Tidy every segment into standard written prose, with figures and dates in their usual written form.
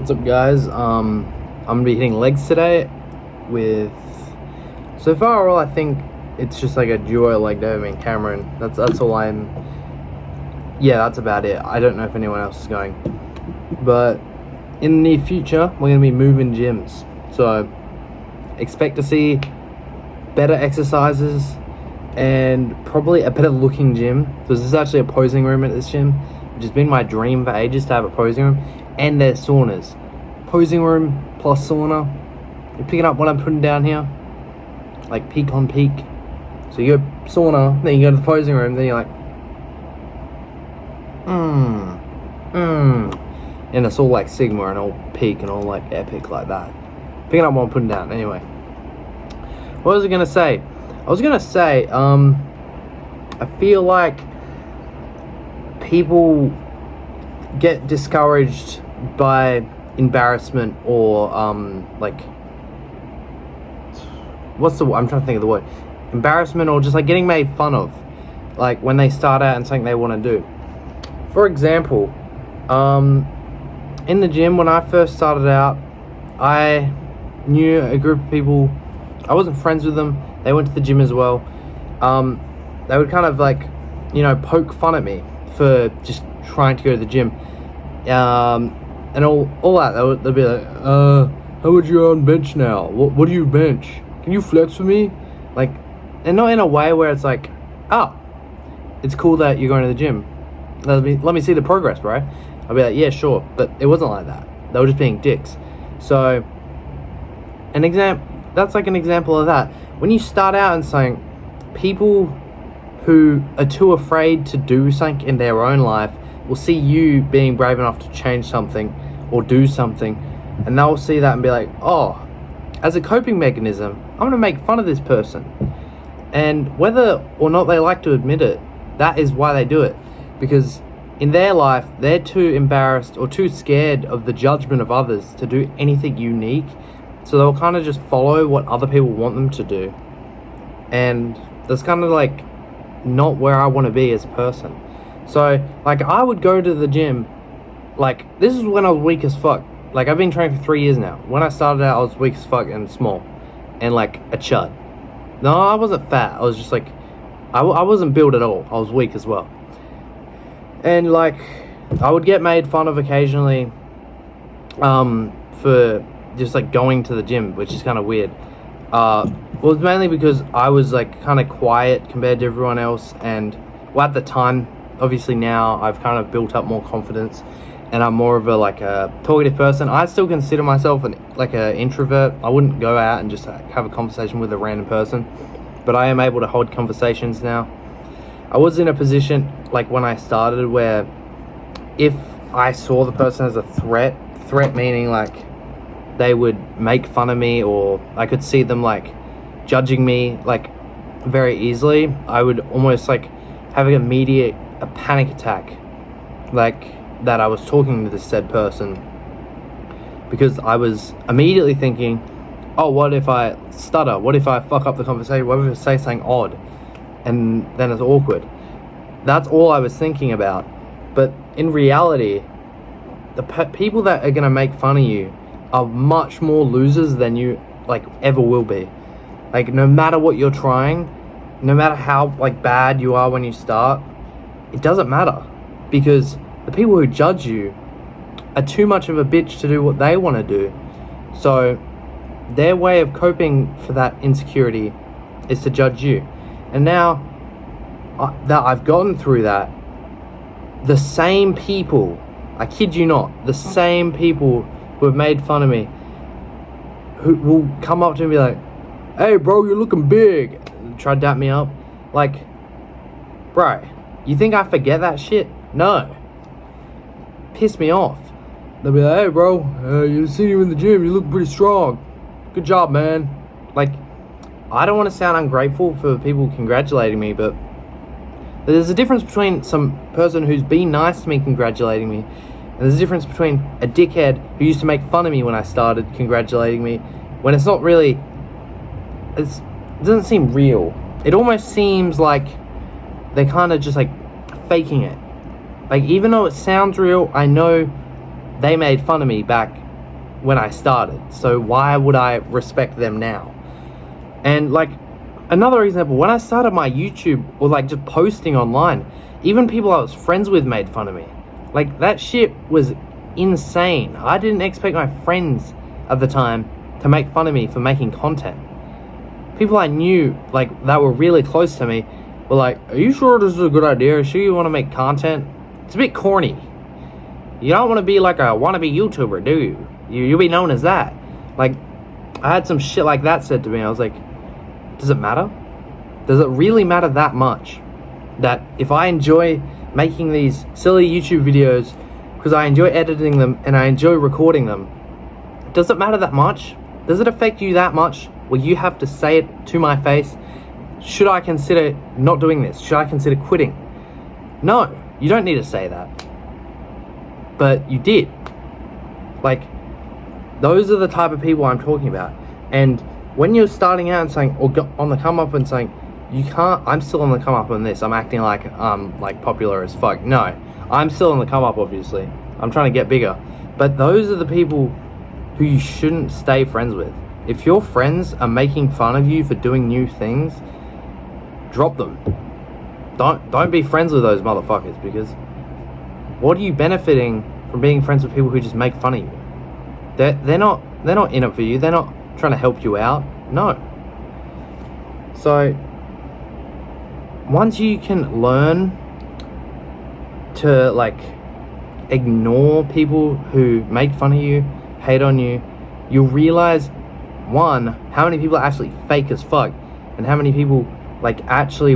What's up, guys? I'm gonna be hitting legs today with, so far all I think it's just like a duo leg day with me and Cameron. That's all that's about it. I don't know if anyone else is going, but in the near future we're gonna be moving gyms, so expect to see better exercises and probably a better looking gym. So this is actually a posing room at this gym, which has been my dream for ages, to have a posing room. And there's saunas. Posing room plus sauna. You're picking up what I'm putting down here, like peak on peak. So you go sauna, then you go to the posing room, then you're like, and it's all like Sigma and all peak and all like epic like that. Picking up what I'm putting down. Anyway, what was I gonna say? I feel like people get discouraged by embarrassment or like, I'm trying to think of the word, embarrassment, or just like getting made fun of, like when they start out and something they want to do. For example, in the gym when I first started out, I knew a group of people. I wasn't friends with them. They went to the gym as well. They would kind of like, poke fun at me for just trying to go to the gym, and all that. They'd be like, how much you on bench now? What do you bench? Can you flex for me? Like, and not in a way where it's like, it's cool that you're going to the gym. Let me see the progress, bro. I'll be like, yeah, sure. But it wasn't like that. They were just being dicks. So, that's like an example of that. When you start out and saying, people who are too afraid to do something in their own life will see you being brave enough to change something or do something, and they'll see that and be like, oh, as a coping mechanism, I'm going to make fun of this person. And whether or not they like to admit it, that is why they do it. Because in their life, they're too embarrassed or too scared of the judgment of others to do anything unique. So they'll kind of just follow what other people want them to do. And that's kind of like not where I want to be as a person. So, like, I would go to the gym, like, this is when I was weak as fuck. Like, I've been training for 3 years now. When I started out, I was weak as fuck and small. And, like, a chud. No, I wasn't fat. I was just, like, I wasn't built at all. I was weak as well. And, like, I would get made fun of occasionally for just, like, going to the gym, which is kind of weird. Well, it's mainly because I was, like, kind of quiet compared to everyone else. And, well, at the time, obviously now I've kind of built up more confidence and I'm more of a talkative person. I still consider myself an introvert. I wouldn't go out and just have a conversation with a random person, but I am able to hold conversations now. I was in a position, like when I started, where if I saw the person as a threat meaning like they would make fun of me, or I could see them like judging me like very easily, I would almost like have a panic attack, like that I was talking to this said person, because I was immediately thinking, oh, what if I stutter? What if I fuck up the conversation? What if I say something odd? And then it's awkward. That's all I was thinking about. But in reality, the people that are going to make fun of you are much more losers than you like ever will be. Like, no matter what you're trying, no matter how like bad you are when you start, it doesn't matter, because the people who judge you are too much of a bitch to do what they want to do. So their way of coping for that insecurity is to judge you. And now that I've gotten through that, the same people, I kid you not, the same people who have made fun of me, who will come up to me and be like, hey bro, you're looking big, and try to dap me up. Like, bro, you think I forget that shit? No. Piss me off. They'll be like, hey bro, you see you in the gym, you look pretty strong. Good job, man. Like, I don't want to sound ungrateful for people congratulating me, but there's a difference between some person who's been nice to me congratulating me, and there's a difference between a dickhead who used to make fun of me when I started congratulating me, when it's not really, it doesn't seem real. It almost seems like they're kind of just like faking it. Like, even though it sounds real, I know they made fun of me back when I started, so why would I respect them now? And like, another example, when I started my YouTube, or like just posting online, even people I was friends with made fun of me. Like, that shit was insane. I didn't expect my friends at the time to make fun of me for making content. People I knew, like, that were really close to me, were like, are you sure this is a good idea? Are you sure you want to make content? It's a bit corny. You don't want to be like a wannabe YouTuber, do you? You'll be known as that. Like, I had some shit like that said to me. I was like, does it matter? Does it really matter that much? That if I enjoy making these silly YouTube videos because I enjoy editing them and I enjoy recording them, does it matter that much? Does it affect you that much where you have to say it to my face? Should I consider not doing this? Should I consider quitting? No, you don't need to say that. But you did. Like, those are the type of people I'm talking about. And when you're starting out and saying, or on the come up and saying, you can't, I'm still on the come up on this, I'm acting like popular as fuck. No, I'm still on the come up, obviously. I'm trying to get bigger. But those are the people who you shouldn't stay friends with. If your friends are making fun of you for doing new things, drop them. Don't be friends with those motherfuckers, because what are you benefiting from being friends with people who just make fun of you? They're not in it for you. They're not trying to help you out. No. So once you can learn to like ignore people who make fun of you, hate on you, you'll realize, one, how many people are actually fake as fuck, and how many people like actually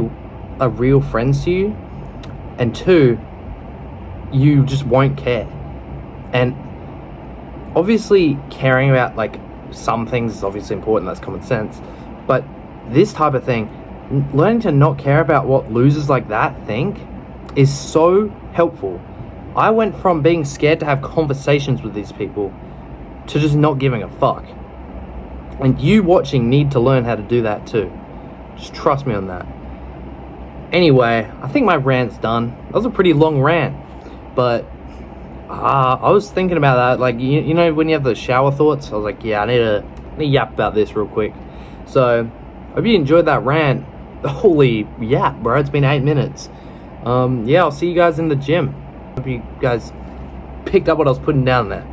are real friends to you, and two, you just won't care. And obviously caring about like some things is obviously important, that's common sense, but this type of thing, learning to not care about what losers like that think, is so helpful. I went from being scared to have conversations with these people to just not giving a fuck. And you watching need to learn how to do that too. Just trust me on that. Anyway, I think my rant's done. That was a pretty long rant, but I was thinking about that. Like, you know when you have those shower thoughts? I was like, yeah, I need to yap about this real quick. So, hope you enjoyed that rant. Holy yap, bro. It's been 8 minutes. Yeah, I'll see you guys in the gym. Hope you guys picked up what I was putting down there.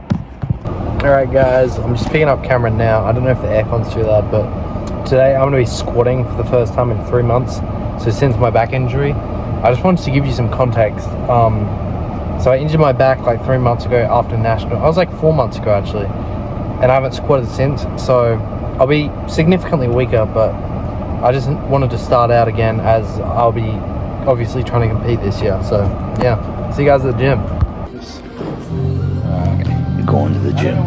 Alright guys, I'm just picking up camera now. I don't know if the aircon's too loud, but today I'm going to be squatting for the first time in 3 months. So since my back injury, I just wanted to give you some context. So I injured my back like 3 months ago after national. I was like 4 months ago actually, and I haven't squatted since. So I'll be significantly weaker, but I just wanted to start out again, as I'll be obviously trying to compete this year. So yeah, see you guys at the gym. You're going to the gym.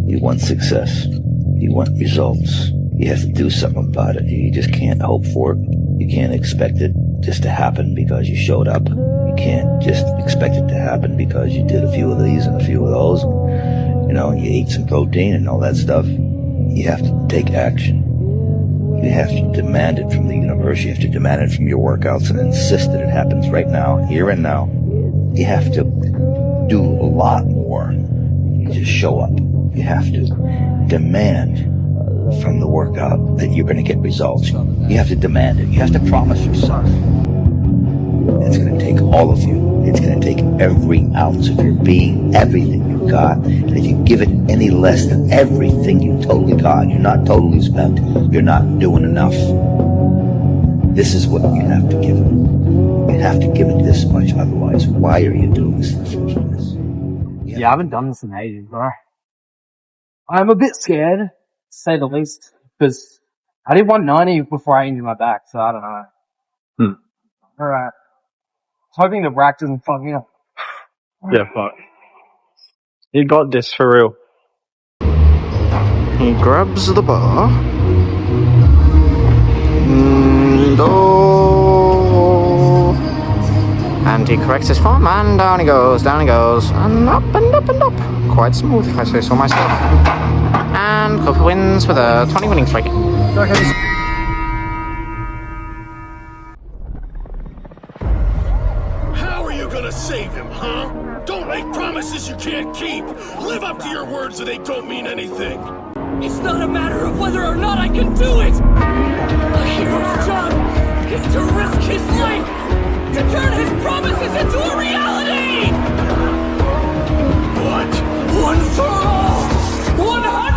You want success. You want results. You have to do something about it. You just can't hope for it. You can't expect it just to happen because you showed up. You can't just expect it to happen because you did a few of these and a few of those. You know, you ate some protein and all that stuff. You have to take action. You have to demand it from the universe. You have to demand it from your workouts and insist that it happens right now, here and now. You have to do a lot more. You just show up. You have to demand from the workout that you're going to get results. You have to demand it. You have to promise yourself. It's going to take all of you. It's going to take every ounce of your being, everything you got. And if you give it any less than everything you totally got, you're not totally spent. You're not doing enough. This is what you have to give it. You have to give it this much. Otherwise, why are you doing this? Yeah, I haven't done this in ages, bro. I'm a bit scared, to say the least, because I did 190 before I injured my back, so I don't know. Alright. Hoping the rack doesn't fuck me up. Yeah, fuck. You got this for real. He grabs the bar. And he corrects his form, and down he goes, and up and up and up. Quite smooth, if I say so myself. And Kofi wins with a 20 winning streak. How are you gonna save him, huh? huh? Don't make promises you can't keep. Live up to your words or they don't mean anything. It's not a matter of whether or not I can do it! A hero's job is to risk his life to turn his promises into a reality! What? One for all! 100%!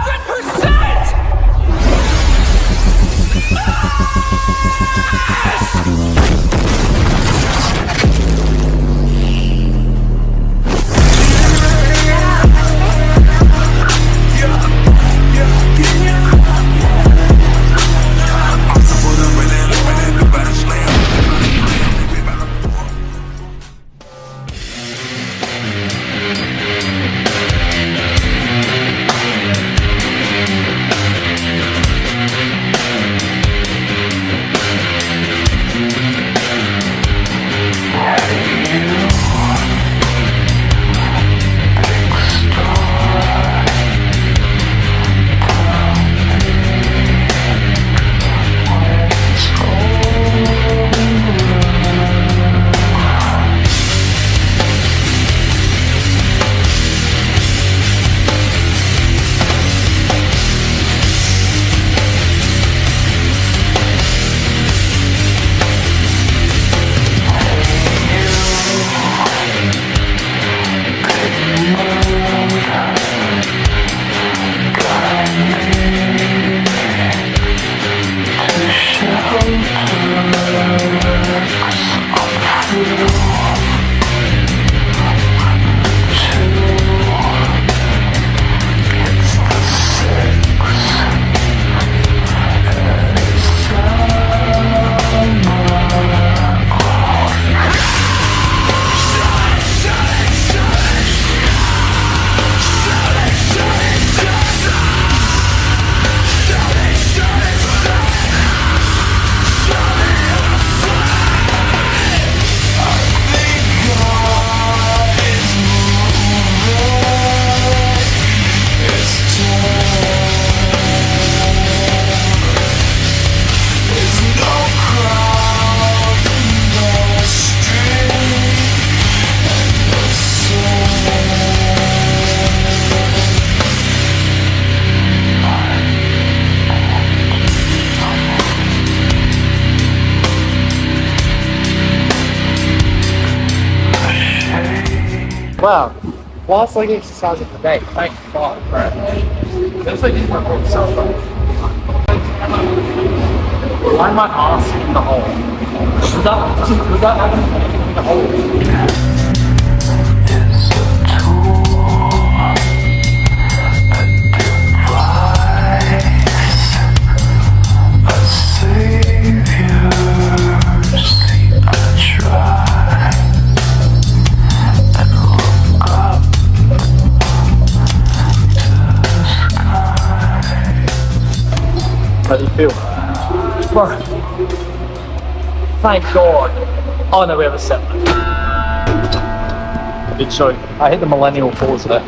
Well, whilst like exercising today, thank God, bro. Feels like this my myself. Why my ass in the hole? Was that in the hole? How do you feel? Bro, thank God. Oh no, we have a set. Did show. I hit the millennial pause there.